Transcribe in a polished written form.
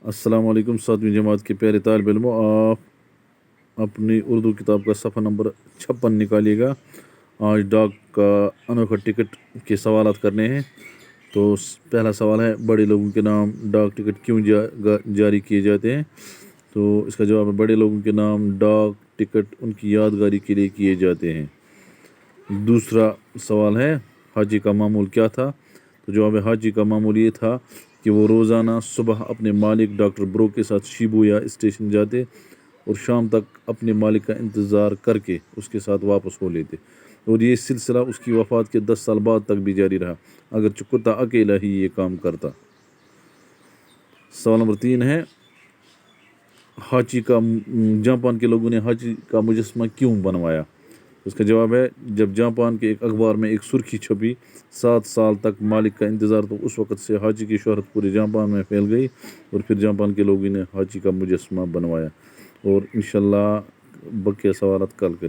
अस्सलाम वालेकुम 7वीं जमात के प्यारे तालिब इल्मों, आप अपनी उर्दू किताब का सफ़ा नंबर 56 निकालिएगा। आज डाक का अनोखा टिकट के सवालात करने हैं। तो पहला सवाल है, बड़े लोगों के नाम डाक टिकट क्यों जारी किए जाते हैं? तो इसका जवाब है, बड़े लोगों के नाम डाक टिकट उनकी यादगारी के लिए किए जाते हैं। दूसरा सवाल है, हाजी का मामूल क्या था? तो जवाब है, हाजी का मामूल ये था कि वो रोज़ाना सुबह अपने मालिक डॉक्टर ब्रो के साथ शिबुया स्टेशन जाते और शाम तक अपने मालिक का इंतज़ार करके उसके साथ वापस हो लेते, और ये सिलसिला उसकी वफ़ात के 10 साल बाद तक भी जारी रहा, अगर कुत्ता अकेला ही ये काम करता। सवाल नंबर 3 है, जापान के लोगों ने हाची का मुजस्समा क्यों बनवाया? उसका जवाब है, जब जापान के एक अखबार में एक सुर्खी छपी, 7 साल तक मालिक का इंतज़ार, तो उस वक़्त से हाची की शोहरत पूरे जापान में फैल गई और फिर जापान के लोगों ने हाची का मुजस्समा बनवाया। और इंशाल्लाह बकिया सवालात कल करें।